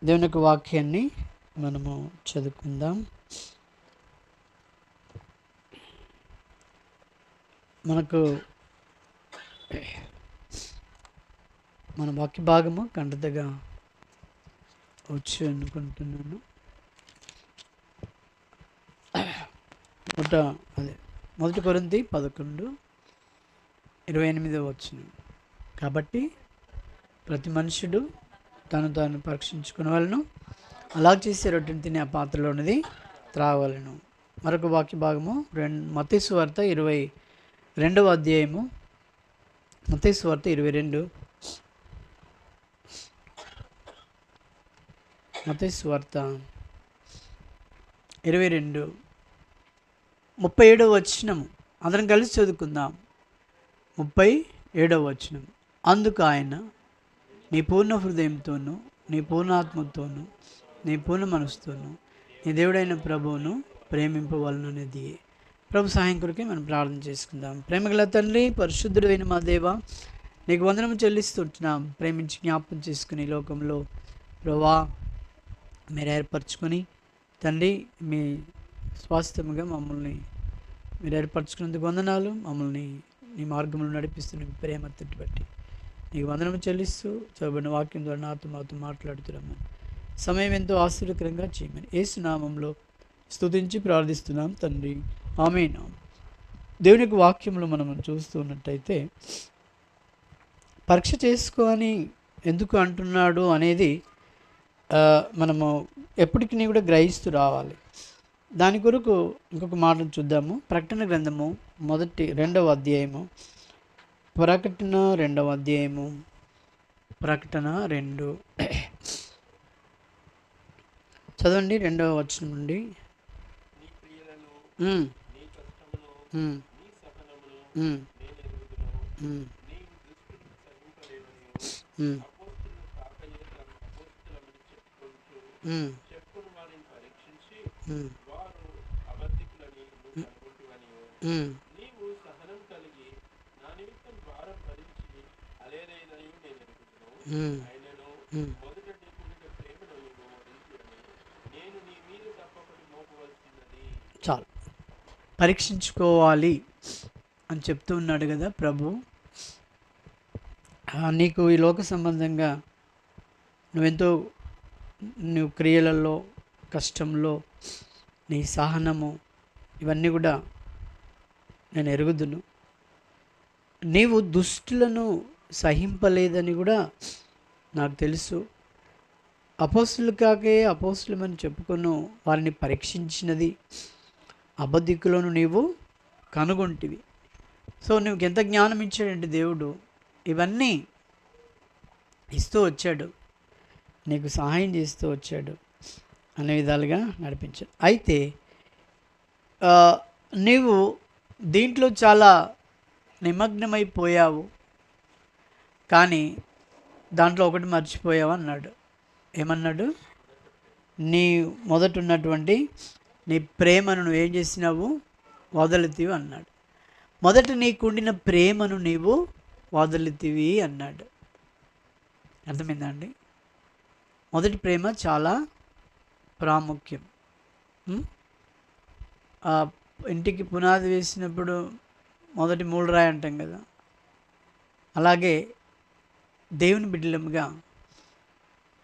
దేవుని యొక్క వాక్యాన్ని మనము చదువుకుందాం. మనకు మన వాక్య భాగము కంటతగా వచ్చి అనుకుంటున్నాను. మొదటి కొరింథీ 11:28. కాబట్టి ప్రతి మనుషుడు తాను పరీక్షించుకునేవాళ్ళను, అలా చేసే రొట్టెని తినే ఆ పాత్రలో ఉన్నది త్రాగవలను. మరొక వాక్య భాగము మత్తయి సువార్త 22వ అధ్యాయము. మత్తయి సువార్త 22. మత్తయి సువార్త 22:37 వచనము. అందరం కలిసి చదువుకుందాం. 37వ వచనం. అందుకు ఆయన, నీ పూర్ణ హృదయంతోనూ, నీ పూర్ణ ఆత్మతోనూ, నీ పూర్ణ మనసుతోనూ నీ దేవుడైన ప్రభువును ప్రేమింపవలననేది. ప్రభు సహాయం కొరకే మనం ప్రార్థన చేసుకుందాం. ప్రేమగల తండ్రి, పరిశుద్ధుడైన మా దేవ, నీకు వందనము చెల్లిస్తుంటున్నాం. ప్రేమించి జ్ఞాపకం చేసుకుని లోకంలో ప్రభువా మీరు ఏర్పరచుకొని తండ్రి మీ స్వాస్థ్యముగా మమ్మల్ని మీరు ఏర్పరచుకున్నందుకు వందనాలు. మమ్మల్ని నీ మార్గంలో నడిపిస్తున్న మీ ప్రేమతోటి బట్టి నీకు వందనము చెల్లిస్తూ చదవబడిన వాక్యం ద్వారా మాతో మాట్లాడుతున్నాము. సమయం ఎంతో ఆశ్చర్యకరంగా చేయమని యేసు నామంలో స్తుతించి ప్రార్థిస్తున్నాం తండ్రి, ఆమేన్. దేవుని యొక్క వాక్యంలో మనం చూస్తున్నట్టయితే పరీక్ష చేసుకొని ఎందుకు అంటున్నాడు అనేది మనము ఎప్పటికీ కూడా గ్రహిస్తూ రావాలి. దాని కొరకు ఇంకొక మాటను చూద్దాము. ప్రకటన గ్రంథము 2వ అధ్యాయము. ప్రకటన 2వ అధ్యాయము. ప్రకటన 2 చదవండి, 2వ వచనం నుండి. చాలు, పరీక్షించుకోవాలి అని చెప్తూ ఉన్నాడు కదా ప్రభు. నీకు ఈ లోక సంబంధంగా నువ్వు క్రియలలో, కష్టంలో, నీ సహనము, ఇవన్నీ కూడా నేను ఎరుగుదును. నీవు దుష్టులను సహింపలేదని కూడా నాకు తెలుసు. అపోస్తులు కాకే అపోస్తులమని చెప్పుకొను వారిని పరీక్షించినది అబద్ధికులను నీవు కనుగొంటివి. సో నువ్వు ఎంత జ్ఞానం ఇచ్చాడంటే దేవుడు ఇవన్నీ ఇస్తూ వచ్చాడు, నీకు సహాయం చేస్తూ వచ్చాడు, అనే విధాలుగా నడిపించాడు. అయితే నీవు దీంట్లో చాలా నిమగ్నమైపోయావు, కానీ దాంట్లో ఒకటి మర్చిపోయావు అన్నాడు. ఏమన్నాడు? నీ మొదట ఉన్నటువంటి నీ ప్రేమను నువ్వు ఏం చేసినావు? వదలితివి అన్నాడు. మొదట నీకుండిన ప్రేమను నీవు వదలితివి అన్నాడు. అర్థమైందా అండి? మొదటి ప్రేమ చాలా ప్రాముఖ్యం. ఇంటికి పునాది వేసినప్పుడు మొదటి మూలరాయి అంటాం కదా, అలాగే దేవుని బిడ్డలముగా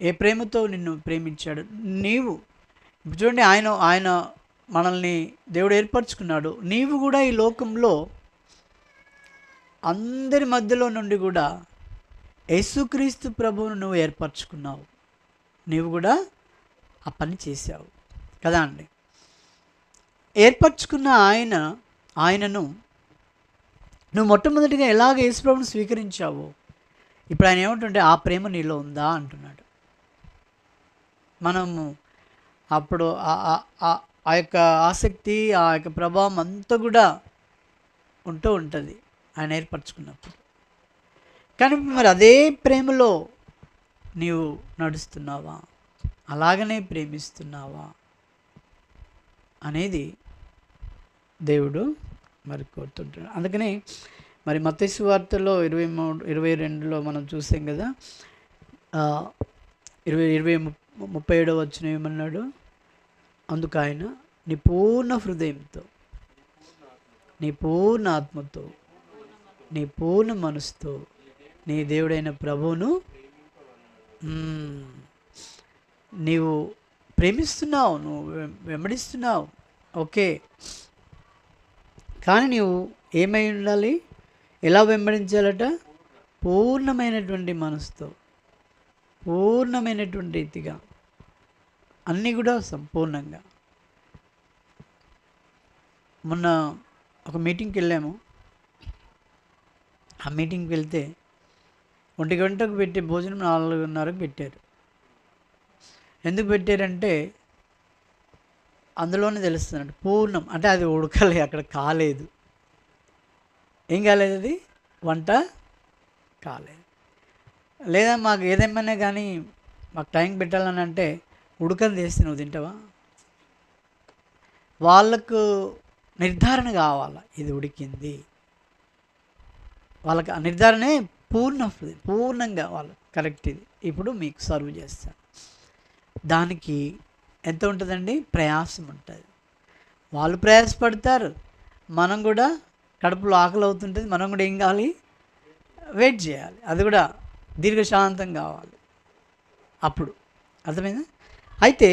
ఏ ప్రేమతో నిన్ను ప్రేమించాడు. నీవు ఇప్పుడు చూడండి, ఆయన మనల్ని దేవుడు ఏర్పరచుకున్నాడు. నీవు కూడా ఈ లోకంలో అందరి మధ్యలో నుండి కూడా యేసుక్రీస్తు ప్రభువును నువ్వు ఏర్పరచుకున్నావు. నీవు కూడా ఆ పని చేశావు కదా అండి. ఏర్పరచుకున్న ఆయనను నువ్వు మొట్టమొదటిగా ఎలాగ యేసు ప్రభువును స్వీకరించావో ఇప్పుడు ఆయన ఏమంటుంటే ఆ ప్రేమ నీలో ఉందా అంటున్నాడు. మనము అప్పుడు ఆ యొక్క ఆసక్తి, ఆ యొక్క ప్రభావం అంతా కూడా ఉంటూ ఉంటుంది ఆయన ఏర్పరచుకున్నప్పుడు. కానీ మరి అదే ప్రేమలో నీవు నడుస్తున్నావా, అలాగనే ప్రేమిస్తున్నావా అనేది దేవుడు మరి కోరుతుంటాడు. అందుకని మరి మత్తయి సువార్తలో 22లో మనం చూసాం కదా, 37 ఏమన్నాడు? అందుకు ఆయన నీ పూర్ణ హృదయంతో, నీ పూర్ణ ఆత్మతో, నీ పూర్ణ మనసుతో నీ దేవుడైన ప్రభువును నీవు ప్రేమిస్తున్నావు, నువ్వు వెంబడిస్తున్నావు, ఓకే. కానీ నీవు ఏమై ఉండాలి? ఎలా వెంబడించాలట? పూర్ణమైనటువంటి మనసుతో, పూర్ణమైనటువంటి రీతిగా, అన్నీ కూడా సంపూర్ణంగా. మొన్న ఒక మీటింగ్కి వెళ్ళాము. ఆ మీటింగ్కి వెళ్తే 1 గంటకు పెట్టే భోజనం 4:30కు పెట్టారు. ఎందుకు పెట్టారంటే అందులోనే తెలుస్తుంది పూర్ణం అంటే అది ఉడకలే, అక్కడ కాలేదు. ఏం కాలేదు? అది వంట కాలేదు. లేదా మాకు ఏదేమైనా కానీ మాకు టైం పెట్టాలని అంటే ఉడకని చేస్తే నువ్వు తింటావా? వాళ్ళకు నిర్ధారణ కావాలా, ఇది ఉడికింది. వాళ్ళకి ఆ నిర్ధారణే పూర్ణంగా వాళ్ళు కరెక్ట్, ఇది ఇప్పుడు మీకు సర్వ్ చేస్తాను. దానికి ఎంత ఉంటుందండి? ప్రయాసం ఉంటుంది. వాళ్ళు ప్రయాసపడతారు, మనం కూడా కడుపులో ఆకలి అవుతుంటుంది, మనం కూడా ఏం కావాలి? వెయిట్ చేయాలి. అది కూడా దీర్ఘశాంతం కావాలి. అప్పుడు అర్థమైందా? అయితే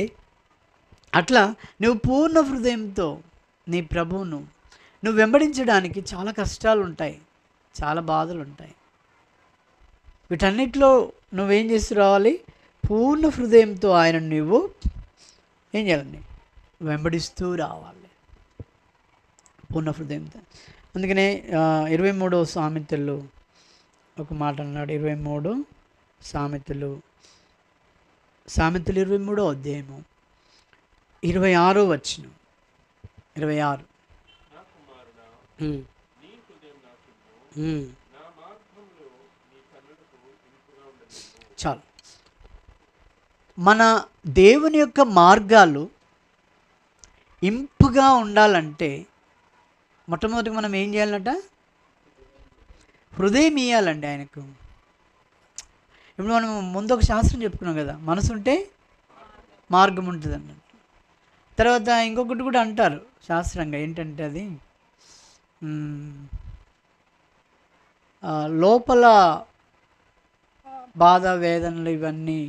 అట్లా నువ్వు పూర్ణ హృదయంతో నీ ప్రభువును నువ్వు వెంబడించడానికి చాలా కష్టాలు ఉంటాయి, చాలా బాధలు ఉంటాయి. వీటన్నిటిలో నువ్వేం చేస్తూ రావాలి? పూర్ణ హృదయంతో ఆయన నువ్వు ఏం చేయాలండి? వెంబడిస్తూ రావాలి పూర్ణ హృదయంతో. అందుకనే 23వ సామెతల్లో ఒక మాట అన్నాడు. 23 సామెతలు 23వ అధ్యాయము 26వ వచనం. 26 చాలు. మన దేవుని యొక్క మార్గాలు ఇంపుగా ఉండాలంటే మొట్టమొదటిగా మనం ఏం చేయాలంట? హృదయం ఇవ్వాలండి ఆయనకు. ఇప్పుడు మనం ముందు ఒక శాస్త్రం చెప్పుకున్నాం కదా, మనసు ఉంటే మార్గం ఉంటుంది అన్నట్టు. తర్వాత ఇంకొకటి కూడా అంటారు శాస్త్రంగా, ఏంటంటే అది లోపల బాధ వేదనలు ఇవన్నీ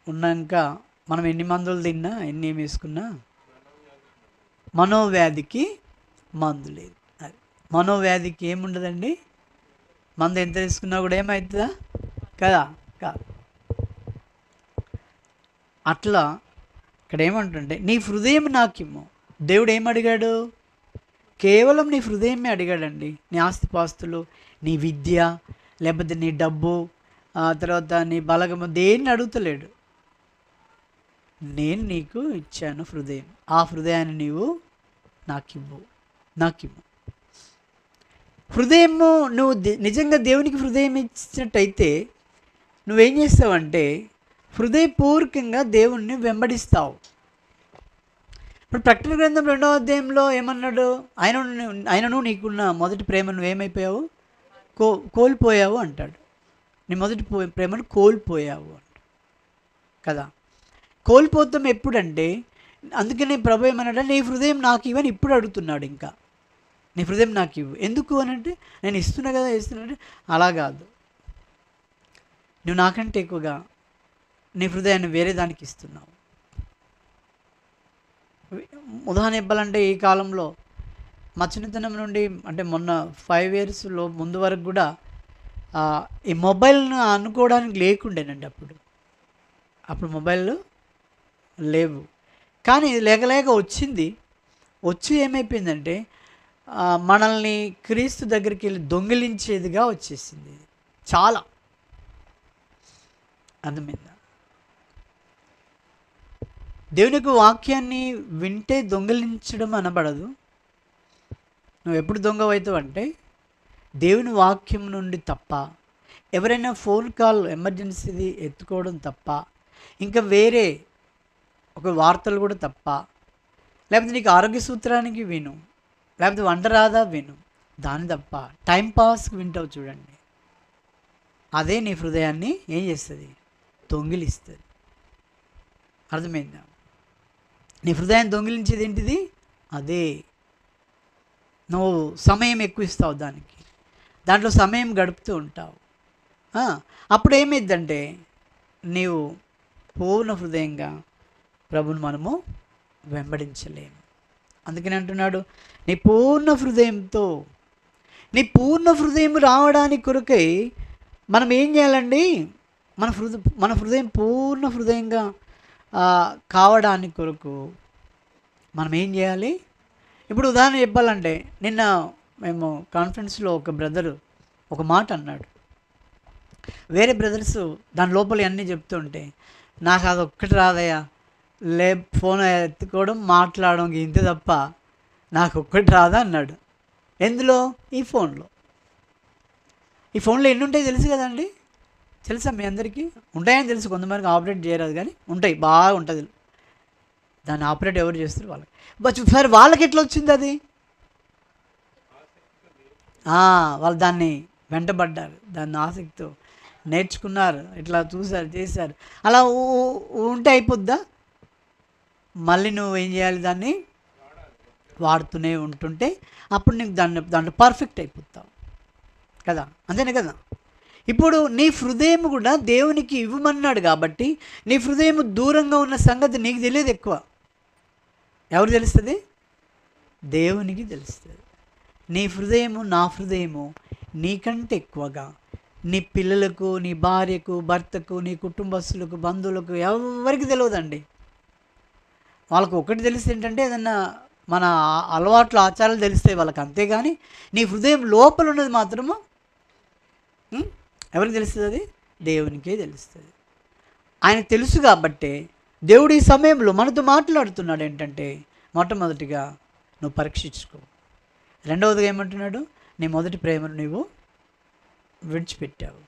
ఉన్నాక మనం ఎన్ని మందులు తిన్నా, ఎన్ని వేసుకున్నా మనోవ్యాధికి మందు లేదు. అది మనోవ్యాధికి ఏముండదండి, మందు ఎంత తీసుకున్నా కూడా ఏమవుతుందా? కదా, కాదు. అట్లా ఇక్కడ ఏమంటుంటే నీ హృదయం నాకిమ్ము. దేవుడు ఏమడిగాడు? కేవలం నీ హృదయమే అడిగాడండి. నీ ఆస్తిపాస్తులు, నీ విద్య, లేకపోతే నీ డబ్బు, తర్వాత నీ బలగము, దేన్ని అడుగుతలేడు. నేను నీకు ఇచ్చాను హృదయం, ఆ హృదయాన్ని నీవు నాకివ్వు. హృదయము నువ్వు నిజంగా దేవునికి హృదయం ఇచ్చినట్టయితే నువ్వేం చేస్తావంటే హృదయపూర్వకంగా దేవుణ్ణి వెంబడిస్తావు. ఇప్పుడు ప్రకటన గ్రంథం 2వ అధ్యాయంలో ఏమన్నాడు? ఆయనను నీకున్న మొదటి ప్రేమ నువ్వేమైపోయావు? కోల్పోయావు అంటాడు. నీ మొదటి ప్రేమను కోల్పోయావు అంట కదా. కోల్పోతాం ఎప్పుడంటే, అందుకనే ప్రభు ఏమన్నాడు? నీ హృదయం నాకు ఇవ్వని ఇప్పుడు అడుగుతున్నాడు. ఇంకా నీ హృదయం నాకు ఇవ్వు. ఎందుకు అని అంటే నేను ఇస్తున్నా కదా, ఇస్తున్నానంటే అలా కాదు. నువ్వు నాకంటే ఎక్కువగా నీ హృదయాన్ని వేరే దానికి ఇస్తున్నావు. ఉదాహరణ ఇవ్వాలంటే ఈ కాలంలో మా చిన్నతనం నుండి అంటే మొన్న 5 yearsలో ముందు వరకు కూడా ఈ మొబైల్ను అనుకోవడానికి లేకుండేనండి. అప్పుడు మొబైల్ లేవు. కానీ లేక వచ్చి ఏమైపోయిందంటే మనల్ని క్రీస్తు దగ్గరికి వెళ్ళి దొంగిలించేదిగా వచ్చేసింది. చాలా అర్థమైందా? దేవుని యొక్క వాక్యాన్ని వింటే దొంగిలించడం అనబడదు. నువ్వు ఎప్పుడు దొంగవవుతావు అంటే దేవుని వాక్యం నుండి తప్ప, ఎవరైనా ఫోన్ కాల్ ఎమర్జెన్సీది ఎత్తుకోవడం తప్ప, ఇంకా వేరే ఒక వార్తలు కూడా తప్ప, లేకపోతే నీకు ఆరోగ్య సూత్రానికి విను, లేకపోతే వంట రాదా విను, దాని తప్ప టైంపాస్కి వింటావు చూడండి. అదే నీ హృదయాన్ని ఏం చేస్తుంది? దొంగిలిస్తుంది. అర్థమైందా? నీ హృదయాన్ని దొంగిలించేది ఏంటిది? అదే. నువ్వు సమయం ఎక్కువ ఇస్తావు దానికి, దాంట్లో సమయం గడుపుతూ ఉంటావు. అప్పుడు ఏమైందంటే నీవు పూర్ణ హృదయంగా ప్రభుని మనము వెంబడించలేము. అందుకని అంటున్నాడు, నీ పూర్ణ హృదయంతో. నీ పూర్ణ హృదయం రావడానికి కొరకై మనం ఏం చేయాలండి? మన హృదయం పూర్ణ హృదయంగా కావడానికి కొరకు మనం ఏం చేయాలి? ఇప్పుడు ఉదాహరణ చెప్పాలంటే, నిన్న మేము కాన్ఫరెన్స్లో ఒక బ్రదరు ఒక మాట అన్నాడు. వేరే బ్రదర్స్ దాని లోపల అన్నీ చెప్తుంటే, నాకు అది ఒక్కటి రాదయ్యా, ఫోన్ ఎత్తుకోవడం మాట్లాడడం ఇంతే తప్ప నాకు ఒక్కటి రాదా అన్నాడు. ఎందులో? ఈ ఫోన్లో ఎన్ని ఉంటాయి తెలుసు కదండి? తెలుసా మీ అందరికీ? ఉంటాయని తెలుసు, కొంతమందికి ఆపరేట్ చేయరాదు, కానీ ఉంటాయి, బాగా ఉంటుంది. దాన్ని ఆపరేట్ ఎవరు చేస్తారు? వాళ్ళకి. బట్ సరే, వాళ్ళకి ఎట్లా వచ్చింది అది? వాళ్ళు దాన్ని వెంటబడ్డారు, దాన్ని ఆసక్తితో నేర్చుకున్నారు, ఇట్లా చూశారు, చేశారు. అలా ఉంటే అయిపోద్దా? మళ్ళీ నువ్వు ఏం చేయాలి? దాన్ని వాడుతూనే ఉంటుంటే అప్పుడు నీకు దాంట్లో పర్ఫెక్ట్ అయిపోతావు కదా, అంతేనే కదా? ఇప్పుడు నీ హృదయం కూడా దేవునికి ఇవ్వమన్నాడు కాబట్టి, నీ హృదయం దూరంగా ఉన్న సంగతి నీకు తెలియదు ఎక్కువ. ఎవరు తెలుస్తుంది? దేవునికి తెలుస్తుంది. నీ హృదయము, నా హృదయము నీకంటే ఎక్కువగా నీ పిల్లలకు, నీ భార్యకు, భర్తకు, నీ కుటుంబస్తులకు, బంధువులకు ఎవరికి తెలియదండి. వాళ్ళకు ఒకటి తెలిస్తే ఏంటంటే, ఏదన్నా మన అలవాట్లు, ఆచారాలు తెలుస్తాయి వాళ్ళకి, అంతేగాని నీ హృదయం లోపల ఉన్నది మాత్రము ఎవరికి తెలుస్తుంది? అది దేవునికే తెలుస్తుంది. ఆయనకు తెలుసు కాబట్టే దేవుడు ఈ సమయంలో మనతో మాట్లాడుతున్నాడు. ఏంటంటే, మొట్టమొదటిగా నువ్వు పరీక్షించుకో. రెండవదిగా ఏమంటున్నాడు? నీ మొదటి ప్రేమను నువ్వు విడిచిపెట్టావు.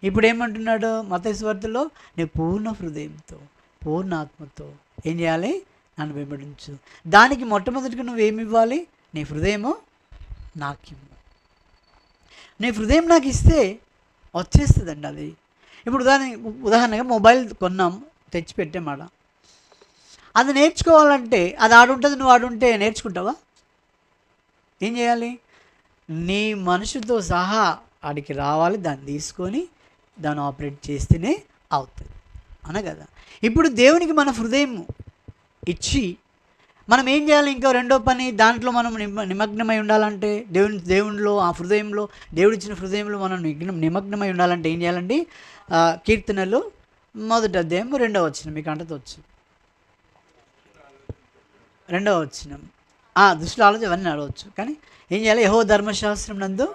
ఇప్పుడు ఏమంటున్నాడు మత్తయి సువార్తలో? నీ పూర్ణ హృదయంతో, పూర్ణ ఆత్మతో ఏం చేయాలి? నన్ను వెంబడించు. దానికి మొట్టమొదటిగా నువ్వేమి ఇవ్వాలి? నీ హృదయము నాకు ఇవ్వు. నీ హృదయం నాకు ఇస్తే వచ్చేస్తుందండి అది. ఇప్పుడు ఉదాహరణగా మొబైల్ కొన్నాం, తెచ్చిపెట్టామాట. అది నేర్చుకోవాలంటే అది ఆడుంటుంది, నువ్వు ఆడుంటే నేర్చుకుంటావా? ఏం చేయాలి? నీ మనుషులతో సహా ఆడికి రావాలి, దాన్ని తీసుకొని దాన్ని ఆపరేట్ చేస్తేనే అవుతుంది, అన కదా? ఇప్పుడు దేవునికి మన హృదయం ఇచ్చి మనం ఏం చేయాలి? ఇంకా రెండో పని, దాంట్లో మనం నిమగ్నమై ఉండాలంటే, దేవునిలో, ఆ హృదయంలో, దేవుడిచ్చిన హృదయంలో మనం నిమగ్నమై ఉండాలంటే ఏం చేయాలండి? కీర్తనలు 1వ అధ్యాయం 2వ వచనం, మీకు అంటతో వచ్చు. 2వ వచనం. దుష్టుల ఆలోచన అవన్నీ అడవచ్చు, కానీ ఏం చేయాలి? యెహోవా ధర్మశాస్త్రం నందు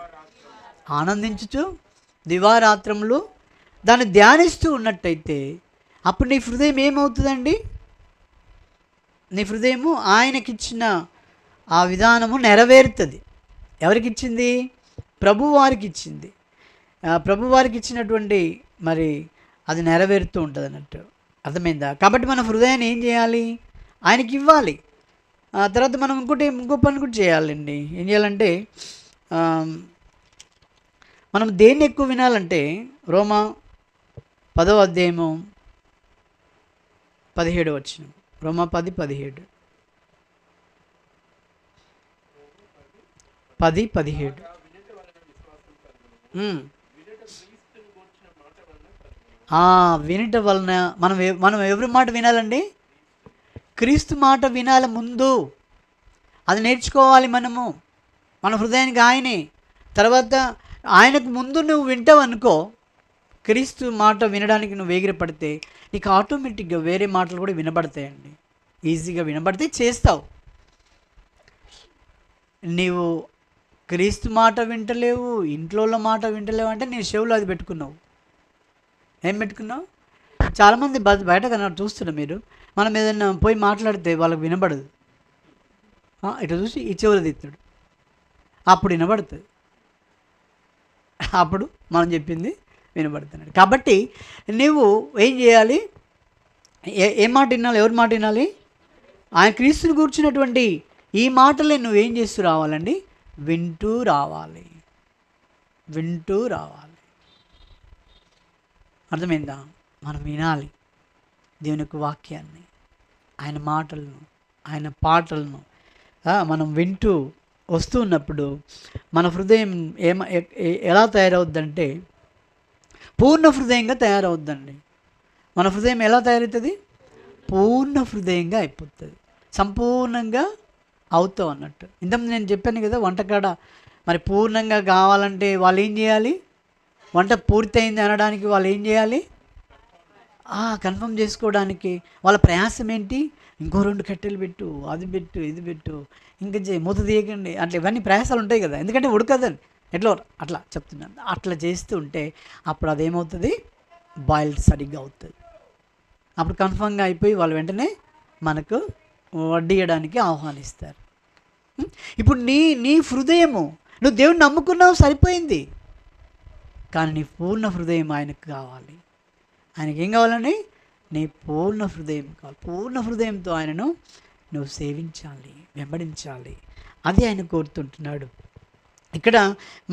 ఆనందించుచు దివారాత్రములు దాన్ని ధ్యానిస్తూ ఉన్నట్టయితే అప్పుడు నీ హృదయం ఏమవుతుందండి? నీ హృదయము ఆయనకిచ్చిన ఆ విధానము నెరవేరుతుంది. ఎవరికిచ్చింది? ప్రభువారికి ఇచ్చింది. ప్రభువారికి ఇచ్చినటువంటి మరి అది నెరవేరుతూ ఉంటుంది అన్నట్టు, అర్థమైందా? కాబట్టి మన హృదయాన్ని ఏం చేయాలి? ఆయనకి ఇవ్వాలి. తర్వాత మనం ఇంకో పని కూడా చేయాలండి. ఏం చేయాలంటే, మనం దేన్ని ఎక్కువ వినాలంటే, రోమా 10వ అధ్యాయము 17వ వచనం, రోమా 10:17. 10:17. వినట వలన మనం ఎవరి మాట వినాలండి? క్రీస్తు మాట వినాలి ముందు. అది నేర్చుకోవాలి మనము. మన హృదయానికి ఆయనే. తర్వాత ఆయనకు ముందు నువ్వు వింటావు అనుకో, క్రీస్తు మాట వినడానికి నువ్వు వేగిరపడితే నీకు ఆటోమేటిక్గా వేరే మాటలు కూడా వినబడతాయండి. ఈజీగా వినబడితే చేస్తావు. నీవు క్రీస్తు మాట వింటలేవు, ఇంట్లో మాట వింటలేవు అంటే నీ చెవులో అది పెట్టుకున్నావు. ఏం పెట్టుకున్నావు? చాలామంది బయట కన్నా చూస్తున్నా మీరు, మనం ఏదైనా పోయి మాట్లాడితే వాళ్ళకి వినబడదు. ఇట్లా చూసి ఈ చెవులు తీస్తాడు, అప్పుడు వినబడుతుంది, అప్పుడు మనం చెప్పింది వినబడుతున్నాడు. కాబట్టి నువ్వు ఏం చేయాలి? ఏం మాట వినాలి? ఎవరి మాట వినాలి? ఆయన క్రీస్తుని కూర్చున్నటువంటి ఈ మాటలే నువ్వేం చేస్తూ రావాలండి? వింటూ రావాలి, వింటూ రావాలి. అర్థమైందా? మనం వినాలి. దేవుని యొక్క వాక్యాన్ని, ఆయన మాటలను, ఆయన పాటలను మనం వింటూ వస్తూ ఉన్నప్పుడు మన హృదయం ఎలా తయారవుద్దంటే పూర్ణ హృదయంగా తయారవుద్దండి. మన హృదయం ఎలా తయారవుతుంది? పూర్ణ హృదయంగా అయిపోతుంది, సంపూర్ణంగా అవుతావు అన్నట్టు. ఇంతకుముందు నేను చెప్పాను కదా, వంటకాడ మరి పూర్ణంగా కావాలంటే వాళ్ళు ఏం చేయాలి? వంట పూర్తయింది అనడానికి వాళ్ళు ఏం చేయాలి? కన్ఫర్మ్ చేసుకోవడానికి వాళ్ళ ప్రయాసం ఏంటి? ఇంకో 2 కట్టెలు పెట్టు, అది పెట్టు, ఇది పెట్టు, ఇంకా మూత తీయకండి, అట్లా ఇవన్నీ ప్రయాసాలు ఉంటాయి కదా, ఎందుకంటే ఉడకదని ఎట్లా అట్లా చెప్తున్నాను. అట్లా చేస్తూ ఉంటే అప్పుడు అదేమవుతుంది? బాయిల్డ్ సరిగ్గా అవుతుంది. అప్పుడు కన్ఫర్మ్గా అయిపోయి వాళ్ళు వెంటనే మనకు వడ్డీయడానికి ఆహ్వానిస్తారు. ఇప్పుడు నీ హృదయము, నువ్వు దేవుని నమ్ముకున్నావు, సరిపోయింది. కానీ నీ పూర్ణ హృదయం ఆయనకు కావాలి. ఆయనకి ఏం కావాలని? నీ పూర్ణ హృదయం కావాలి. పూర్ణ హృదయంతో ఆయనను నువ్వు సేవించాలి, వెంబడించాలి. అది ఆయన కోరుతుంటున్నాడు. ఇక్కడ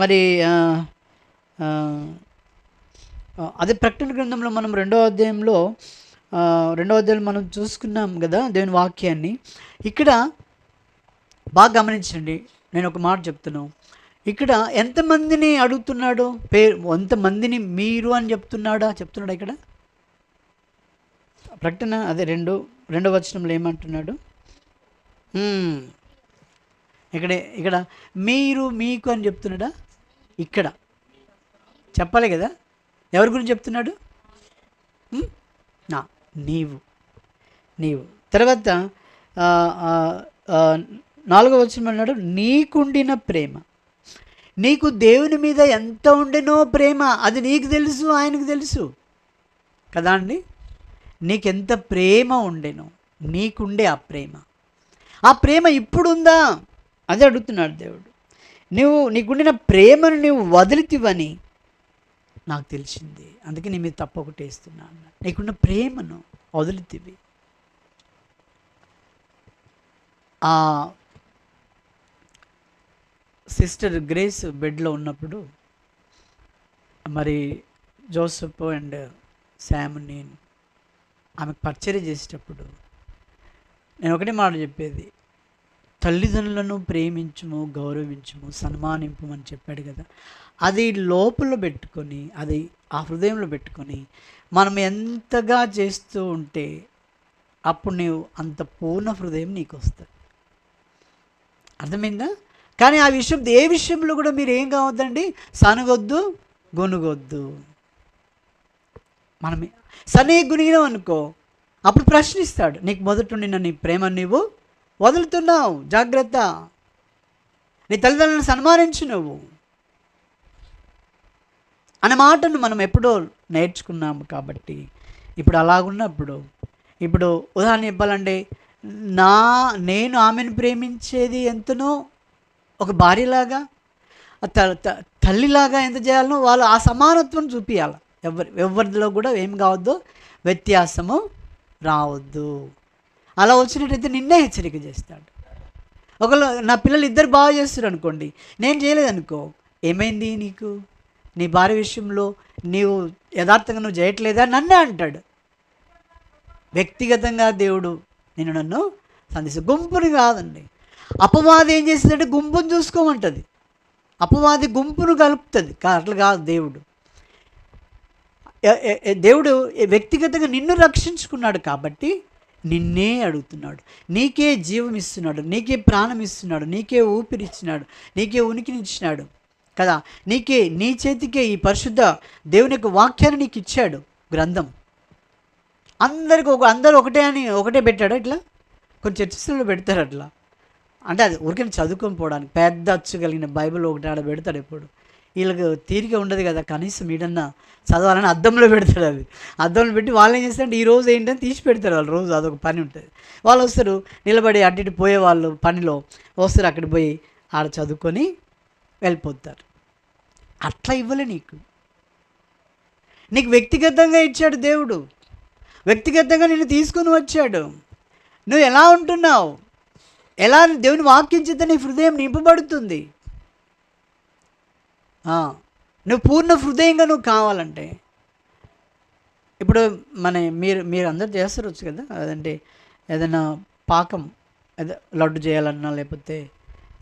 మరి అదే ప్రకటన గ్రంథంలో మనం 2వ అధ్యాయంలో మనం చూసుకున్నాం కదా దేవుని వాక్యాన్ని. ఇక్కడ బాగా గమనించండి, నేను ఒక మాట చెప్తున్నాను. ఇక్కడ ఎంతమందిని అడుగుతున్నాడు? ఎంతమందిని మీరు అని చెప్తున్నాడా? ఇక్కడ ప్రకటన అదే 2వ వచనంలో ఏమంటున్నాడు? ఇక్కడ మీరు, మీకు అని చెప్తున్నాడా? ఇక్కడ చెప్పాలి కదా, ఎవరి గురించి చెప్తున్నాడు? నీవు. తర్వాత 4వ వచనం అన్నాడు, నీకుండిన ప్రేమ. నీకు దేవుని మీద ఎంత ఉండెనో ప్రేమ, అది నీకు తెలుసు, ఆయనకు తెలుసు కదా అండి. నీకెంత ప్రేమ ఉండెనో, నీకుండే ఆ ప్రేమ ఇప్పుడుందా? అదే అడుగుతున్నాడు దేవుడు. నీకుండిన ప్రేమను నువ్వు వదిలితివని నాకు తెలిసింది, అందుకే నీ మీద తప్పొకటి వేస్తున్నాను. నీకున్న ప్రేమను వదిలితివి. సిస్టర్ గ్రేస్ బెడ్లో ఉన్నప్పుడు మరి జోసెఫ్ అండ్ శామ్, నేను ఆమెకు పరిచర్య చేసేటప్పుడు నేను ఒకటే మాట చెప్పేది, తల్లిదండ్రులను ప్రేమించుము, గౌరవించుము, సన్మానింపు అని చెప్పాడు కదా. అది లోపల పెట్టుకొని, అది ఆ హృదయంలో పెట్టుకొని మనం ఎంతగా చేస్తూ ఉంటే అప్పుడు నీవు అంత పూర్ణ హృదయం నీకు వస్తుంది. అర్థమైందా? కానీ ఏ విషయంలో కూడా మీరు ఏం కావద్దండి, సనగొద్దు, గొనుగొద్దు. మనం సనే గునిగినాం అనుకో, అప్పుడు ప్రశ్నిస్తాడు, నీకు మొదటి నీ ప్రేమ నీవు వదులుతున్నావు, జాగ్రత్త, నీ తల్లిదండ్రులను సన్మానించు నువ్వు అనే మాటను మనం ఎప్పుడో నేర్చుకున్నాము. కాబట్టి ఇప్పుడు అలాగున్నప్పుడు, ఇప్పుడు ఉదాహరణ చెప్పాలంటే, నేను ఆమెను ప్రేమించేది ఎంతనో, ఒక భార్యలాగా, తల్లిలాగా ఎంత చేయాలనో వాళ్ళు ఆ సమానత్వం చూపించాలి. ఎవరిలో కూడా ఏం కావద్దు, వ్యత్యాసము రావద్దు. అలా వచ్చినట్టయితే నిన్నే హెచ్చరిక చేస్తాడు. ఒకవేళ నా పిల్లలు ఇద్దరు బాగా చేస్తారు అనుకోండి, నేను చేయలేదనుకో, ఏమైంది నీకు, నీ భార్య విషయంలో నీవు యథార్థంగా నువ్వు చేయట్లేదా, నన్నే అంటాడు. వ్యక్తిగతంగా దేవుడు నన్ను సంధిస్తాడు, గుంపుని కాదండి. అపవాది ఏం చేస్తుందంటే గుంపును చూసుకోమంటుంది. అపవాది గుంపును కలుపుతుంది, అట్లా కాదు. దేవుడు వ్యక్తిగతంగా నిన్ను రక్షించుకున్నాడు కాబట్టి నిన్నే అడుగుతున్నాడు. నీకే జీవం ఇస్తున్నాడు, నీకే ప్రాణం ఇస్తున్నాడు, నీకే ఊపిరిచ్చినాడు, నీకే ఉనికినిచ్చినాడు కదా. నీ చేతికే ఈ పరిశుద్ధ దేవుని యొక్క వాక్యాన్ని నీకు ఇచ్చాడు, గ్రంథం. అందరూ ఒకటే పెట్టాడు. ఇట్లా కొన్ని చర్చిలో పెడతారు అట్లా, అంటే అది ఊరికే చదువుకొని పోవడానికి పెద్ద అచ్చు కలిగిన బైబిల్ ఒకటి ఆడ పెడతాడు. ఎప్పుడు వీళ్ళకి తీరిక ఉండదు కదా, కనీసం వీడన్నా చదవాలని అద్దంలో పెడతాడు. అది అద్దంలో పెట్టి వాళ్ళు ఏం చేస్తారంటే ఈరోజు ఏంటని తీసి పెడతారు. వాళ్ళు రోజు అదొక పని ఉంటుంది. వాళ్ళు వస్తారు, నిలబడి అటు పోయే వాళ్ళు పనిలో వస్తారు, అక్కడికి పోయి ఆడ చదువుకొని వెళ్ళిపోతారు. అట్లా ఇవ్వలే నీకు వ్యక్తిగతంగా ఇచ్చాడు దేవుడు, వ్యక్తిగతంగా నిన్ను తీసుకొని వచ్చాడు. నువ్వు ఎలా ఉంటున్నావు, ఎలా దేవుని వాక్యం చేత నీ హృదయం నింపబడుతుంది. నువ్వు పూర్ణ హృదయంగా నువ్వు కావాలంటే ఇప్పుడు మీరు మీరు అందరు చేస్తారొచ్చు కదా, అదంటే ఏదైనా పాకం, అదే లడ్డు చేయాలన్నా లేకపోతే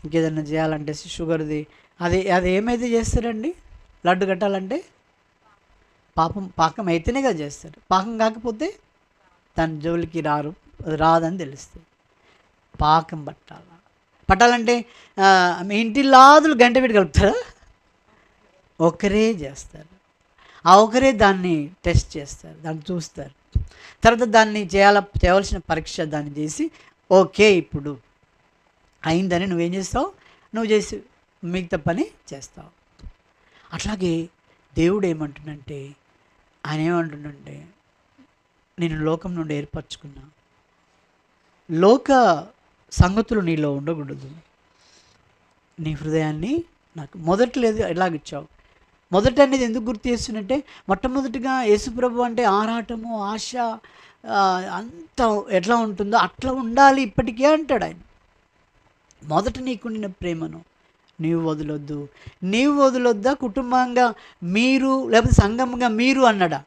ఇంకేదన్నా చేయాలంటే షుగర్ది, అది అది ఏమైతే చేస్తారండి లడ్డు కట్టాలంటే? పాకం అయితేనే కదా చేస్తారు. పాకం కాకపోతే దాని జోలికి రారు, అది రాదని తెలుస్తుంది. పాకం పట్టాలంటే మీ ఇంటిల్లాదులు గంట పెట్టి కలుపుతారా? ఒకరే చేస్తారు. ఆ ఒకరే దాన్ని టెస్ట్ చేస్తారు, దాన్ని చూస్తారు. తర్వాత దాన్ని చేయవలసిన పరీక్ష దాన్ని చేసి ఓకే ఇప్పుడు అయిందని నువ్వేం చేస్తావు, నువ్వు చేసి మిగతా పని చేస్తావు. అట్లాగే దేవుడు ఏమంటుండంటే, ఆయన ఏమంటుండంటే, నేను లోకం నుండి ఏర్పరచుకున్నా, లోక సంగతులు నీలో ఉండకూడదు, నీ హృదయాన్ని నాకు మొదట లేదు ఎలాగిచ్చావు. మొదట అనేది ఎందుకు గుర్తు చేస్తున్నట్టే, మొట్టమొదటిగా యేసుప్రభు అంటే ఆరాటము, ఆశ అంత ఎట్లా ఉంటుందో అట్లా ఉండాలి ఇప్పటికే అంటాడు ఆయన. మొదట నీకుండిన ప్రేమను నీవు వదలొద్దు. నీవు వదలొద్దా, కుటుంబంగా మీరు లేకపోతే సంఘంగా మీరు అన్నాడా?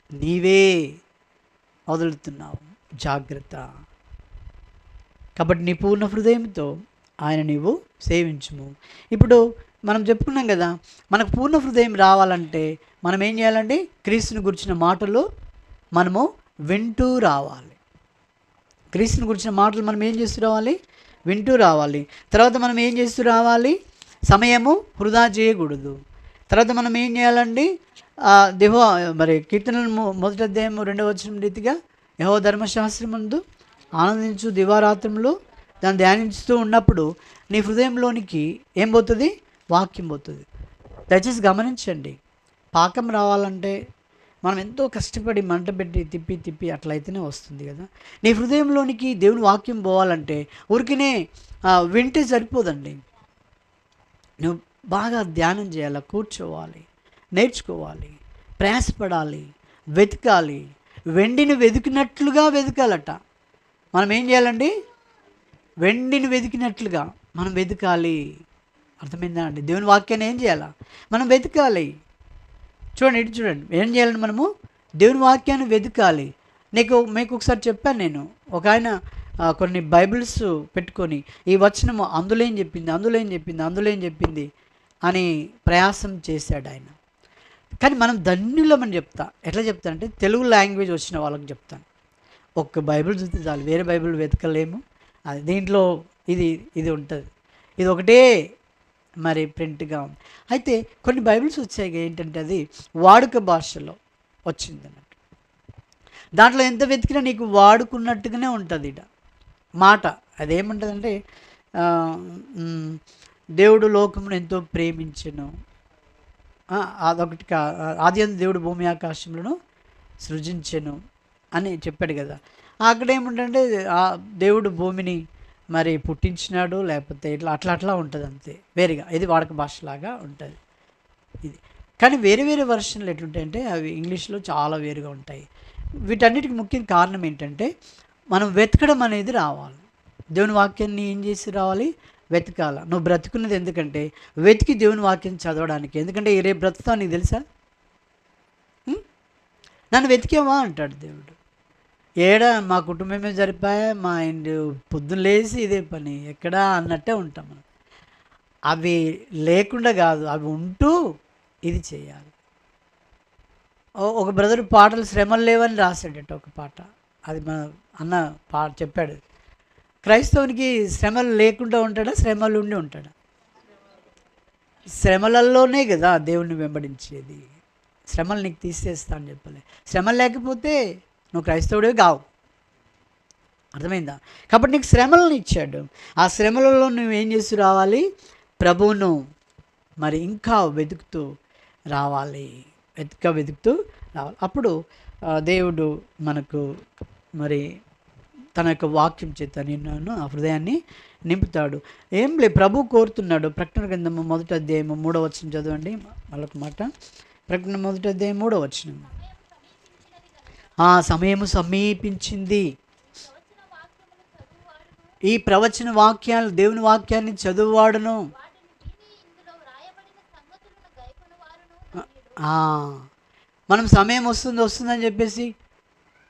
నీవే వదులుతున్నావు, జాగ్రత్త. కాబట్టి నీ పూర్ణ హృదయంతో ఆయన నీవు సేవించుము. ఇప్పుడు మనం చెప్పుకున్నాం కదా, మనకు పూర్ణ హృదయం రావాలంటే మనం ఏం చేయాలండి? క్రీస్తుని గురించిన మాటలు మనము వింటూ రావాలి. క్రీస్తుని గురించిన మాటలు మనం ఏం చేస్తూ రావాలి? వింటూ రావాలి. తర్వాత మనం ఏం చేస్తూ రావాలి? సమయము వృధా చేయకూడదు. తర్వాత మనం ఏం చేయాలండి? మరి కీర్తనలు 1వ అధ్యాయం 2వ వచనం రీతిగా యెహోవా ధర్మశాస్త్రమందు ఆనందించు దివారాత్రములు దాన్ని ధ్యానించుతూ ఉన్నప్పుడు నీ హృదయంలోనికి ఏం పోతుంది? వాక్యం పోతుంది. దయచేసి గమనించండి, పాకం రావాలంటే మనం ఎంతో కష్టపడి మంట పెట్టి తిప్పి అట్లయితేనే వస్తుంది కదా. నీ హృదయంలోనికి దేవుని వాక్యం పోవాలంటే ఊరికినే వింటే సరిపోదండి. నువ్వు బాగా ధ్యానం చేయాలి, కూర్చోవాలి, నేర్చుకోవాలి, ప్రయాసపడాలి, వెతకాలి. వెండిని వెతికినట్లుగా వెతకాలట. మనం ఏం చేయాలండి? వెండిని వెతికినట్లుగా మనం వెతకాలి. అర్థమైందా అండి? దేవుని వాక్యాన్ని ఏం చేయాలా? మనం వెతకాలి. చూడండి ఏం చేయాలండి? మనము దేవుని వాక్యాన్ని వెతకాలి. మీకు ఒకసారి చెప్పాను నేను, ఒక ఆయన కొన్ని బైబిల్స్ పెట్టుకొని ఈ వచనము అందులో ఏం చెప్పింది అని ప్రయాసం చేశాడు ఆయన. కానీ మనం ధన్యులమని ఎట్లా చెప్తానంటే, తెలుగు లాంగ్వేజ్ వచ్చిన వాళ్ళకి చెప్తాను. ఒక్క బైబిల్ చూస్తే చాలు, వేరే బైబిల్ వెతకలేము. అది దీంట్లో ఇది ఉంటుంది, ఇది ఒకటే మరి ప్రింట్గా ఉంది. అయితే కొన్ని బైబిల్స్ వచ్చాయి ఏంటంటే అది వాడుక భాషలో వచ్చింది అన్నట్టు. దాంట్లో ఎంత వెతికినా నీకు వాడుకున్నట్టుగానే ఉంటుంది మాట. అదేముంటుందంటే దేవుడు లోకమును ఎంతో ప్రేమించెను, అదొకటి ఆదియందు దేవుడు భూమి ఆకాశములను సృజించెను అని చెప్పాడు కదా. అక్కడ ఏముంటుందంటే దేవుడు భూమిని మరి పుట్టించినాడు, లేకపోతే అట్లా ఉంటుంది అంతే, వేరేగా. ఇది వాడక భాషలాగా ఉంటుంది ఇది. కానీ వేరే వర్షన్లు ఎట్లుంటాయంటే అవి ఇంగ్లీష్లో చాలా వేరుగా ఉంటాయి. వీటన్నిటికి ముఖ్య కారణం ఏంటంటే మనం వెతకడం అనేది రావాలి. దేవుని వాక్యాన్ని ఏం చేసి రావాలి? వెతకాల. నువ్వు బ్రతుకున్నది ఎందుకంటే వెతికి దేవుని వాక్యం చదవడానికి. ఎందుకంటే రేపు బ్రతుకుతావు నీకు తెలుసా? నన్ను వెతికేవా అంటాడు దేవుడు. మా కుటుంబమే సరిపోయా, మా ఇంటి పొద్దున్న లేచి ఇదే పని ఎక్కడా అన్నట్టే ఉంటాం మనం. అవి లేకుండా కాదు, అవి ఉంటూ ఇది చేయాలి. ఒక బ్రదర్ పాటలు శ్రమలు లేవని రాశాడట ఒక పాట. అది మన అన్న చెప్పాడు. క్రైస్తవునికి శ్రమలు లేకుండా ఉంటాడా, శ్రమలు ఉండి ఉంటాడా? శ్రమలలోనే కదా దేవుణ్ణి వెంబడించేది. శ్రమలు నీకు తీసేస్తా అని చెప్పలే. శ్రమలు లేకపోతే నువ్వు క్రైస్తవుడే కావు. అర్థమైందా? కాబట్టి నీకు శ్రమలను ఇచ్చాడు. ఆ శ్రమలలో నువ్వేం చేస్తూ రావాలి? ప్రభువును మరి ఇంకా వెతుకుతూ రావాలి, వెతుకుతూ రావాలి. అప్పుడు దేవుడు మనకు మరి తన యొక్క వాక్యం చేత నిన్ను ఆ హృదయాన్ని నింపుతాడు. ఏం లే, ప్రభు కోరుతున్నాడు. ప్రకటన గ్రంథము 1వ అధ్యాయము 3వ వచనం చదవండి. మళ్ళొక మాట, ప్రకటన 1వ అధ్యాయం 3వ వచనం. ఆ సమయము సమీపించింది. ఈ ప్రవచన వాక్యాలు, దేవుని వాక్యాన్ని చదువువాడును ఆ, మనం సమయం వస్తుందని చెప్పేసి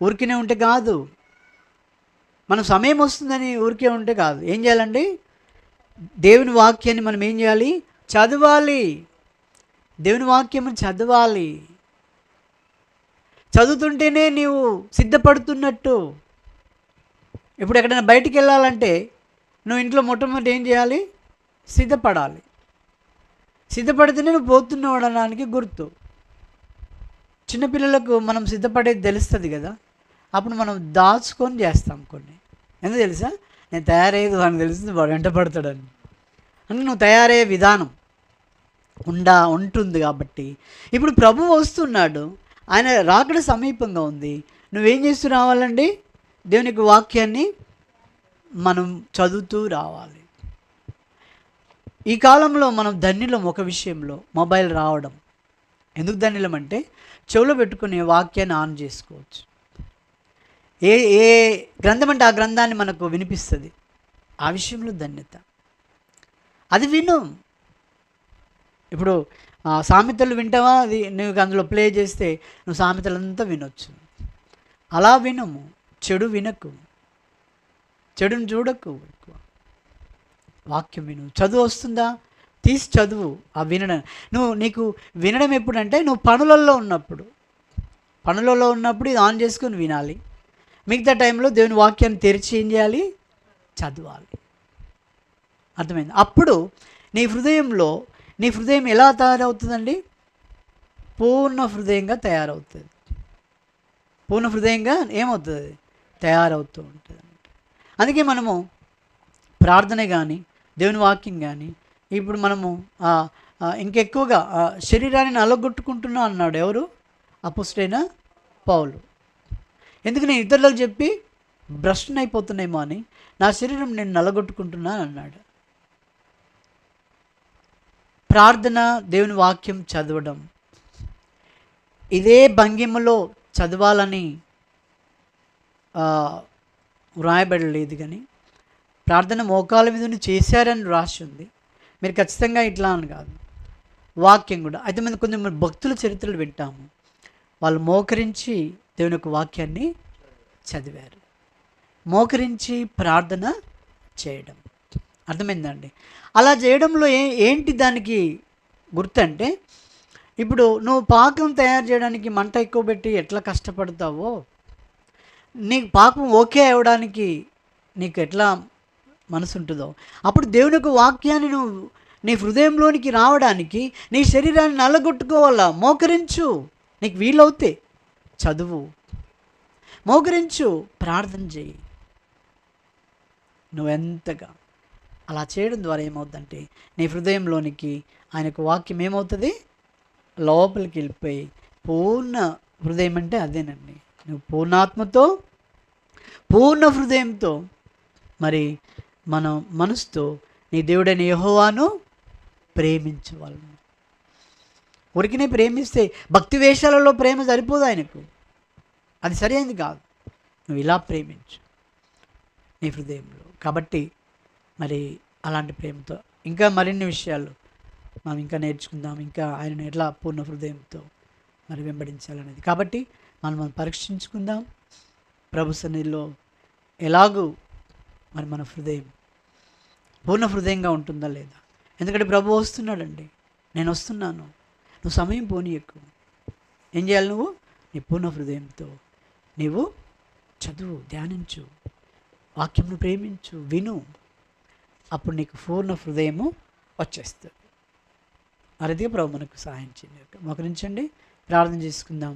ఊరికనే ఉంటే కాదు. మనం సమయం వస్తుందని ఊరికే ఉంటే కాదు. ఏం చేయాలండి? దేవుని వాక్యాన్ని మనం ఏం చేయాలి? చదవాలి. దేవుని వాక్యము చదవాలి. చదువుతుంటేనే నీవు సిద్ధపడుతున్నట్టు. ఇప్పుడు ఎక్కడైనా బయటికి వెళ్ళాలంటే నువ్వు ఇంట్లో మొట్టమొదటి ఏం చేయాలి? సిద్ధపడాలి. సిద్ధపడితేనే నువ్వు పోతున్నావు అనడానికి గుర్తు. చిన్నపిల్లలకు మనం సిద్ధపడేది తెలుస్తుంది కదా, అప్పుడు మనం దాచుకొని చేస్తాం కొన్ని. ఎందుకు తెలుసా? నేను తయారయ్యేది వాడిని తెలుస్తుంది, వాడు వెంట పడతాడని. అంటే నువ్వు తయారయ్యే విధానం ఉంటుంది కాబట్టి. ఇప్పుడు ప్రభువు వస్తున్నాడు, ఆయన రాకడ సమీపంగా ఉంది. నువ్వేం చేస్తూ రావాలండి? దేవుని యొక్క వాక్యాన్ని మనం చదువుతూ రావాలి. ఈ కాలంలో మనం ధన్యులం ఒక విషయంలో, మొబైల్ రావడం. ఎందుకు ధన్యులం అంటే చెవులో పెట్టుకునే వాక్యాన్ని ఆన్ చేసుకోవచ్చు. ఏ ఏ గ్రంథం అంటే ఆ గ్రంథాన్ని మనకు వినిపిస్తుంది. ఆ విషయంలో ధన్యత. అది విను. ఇప్పుడు సామెతలు వింటావా? అది నువ్వు అందులో ప్లే చేస్తే నువ్వు సామెతలంతా వినొచ్చు. అలా వినము. చెడు వినకు, చెడుని చూడకు. ఎక్కువ వాక్యం విను. చదువు వస్తుందా? తీసి చదువు. ఆ వినడం నీకు వినడం ఎప్పుడంటే నువ్వు పనులలో ఉన్నప్పుడు ఇది ఆన్ చేసుకొని వినాలి. మిగతా టైంలో దేవుని వాక్యాన్ని తెరిచి ఏం చేయాలి? చదవాలి. అర్థమైంది? అప్పుడు నీ హృదయం ఎలా తయారవుతుందండి? పూర్ణ హృదయంగా తయారవుతుంది. పూర్ణ హృదయంగా ఏమవుతుంది? తయారవుతూ ఉంటుంది. అందుకే మనము ప్రార్థన కానీ దేవుని వాక్యం కానీ ఇప్పుడు మనము ఇంకెక్కువగా శరీరాన్ని నలగొట్టుకుంటున్నా అన్నాడు. ఎవరు? అపోస్తలుడైన పౌలు. ఎందుకు? నేను ఇతరులకు చెప్పి భ్రష్టునైపోతున్నాయేమో అని నా శరీరం నేను నలగొట్టుకుంటున్నాను అన్నాడు. ప్రార్థన, దేవుని వాక్యం చదవడం, ఇదే భంగిమలో చదవాలని వ్రాయబడలేదు. కానీ ప్రార్థన మోకాల మీద చేశారని రాసి ఉంది. మీరు ఖచ్చితంగా ఇట్లా అని కాదు. వాక్యం కూడా అయితే మనం కొంచెం భక్తుల చరిత్రలు వింటాము. వాళ్ళు మోకరించి దేవుని యొక్క వాక్యాన్ని చదివారు. మోకరించి ప్రార్థన చేయడం. అర్థమైందండి? అలా చేయడంలో ఏంటి దానికి గుర్తంటే, ఇప్పుడు నువ్వు పాకం తయారు చేయడానికి మంట ఎక్కువ పెట్టి ఎట్లా కష్టపడతావో, నీకు పాకం ఓకే అవ్వడానికి నీకు ఎట్లా మనసు ఉంటుందో, అప్పుడు దేవుని యొక్క వాక్యాన్ని నువ్వు నీ హృదయంలోనికి రావడానికి నీ శరీరాన్ని నల్లగొట్టుకోవాలా. మోకరించు. నీకు వీలవుతే చదువు, మోకరించు, ప్రార్థన చేయి. నువ్వెంతగా అలా చేయడం ద్వారా ఏమవుతుందంటే నీ హృదయంలోనికి ఆయన యొక్క వాక్యం ఏమవుతుంది? లోపలికి వెళ్ళిపోయి పూర్ణ హృదయం అంటే అదేనండి. నువ్వు పూర్ణాత్మతో పూర్ణ హృదయంతో మరి మన మనసుతో నీ దేవుడైన యెహోవాను ప్రేమించవలను. ఊరికినే ప్రేమిస్తే భక్తి వేషాలలో ప్రేమ సరిపోదు ఆయనకు. అది సరైనది కాదు. నువ్వు ఇలా ప్రేమించు నీ హృదయంలో. కాబట్టి మరి అలాంటి ప్రేమతో ఇంకా మరిన్ని విషయాలు మనం ఇంకా నేర్చుకుందాం. ఇంకా ఆయనను ఎట్లా పూర్ణ హృదయంతో మరి వెంబడించాలనేది. కాబట్టి మనం పరీక్షించుకుందాం. ప్రభు సన్నిధిలో ఎలాగూ మరి మన హృదయం పూర్ణ హృదయంగా ఉంటుందా లేదా? ఎందుకంటే ప్రభు వస్తున్నాడండి. నేను వస్తున్నాను. నువ్వు సమయం పోనీయకు. ఏం చేయాలి? నువ్వు నీ పూర్ణ హృదయంతో నీవు చదువు, ధ్యానించు, వాక్యంను ప్రేమించు, విను. అప్పుడు నీకు పూర్ణ హృదయము వచ్చేస్తుంది. ఆ రీతిగా ప్రభు మనకు సహాయం చేయండి. మోకరించండి, ప్రార్థన చేసుకుందాం.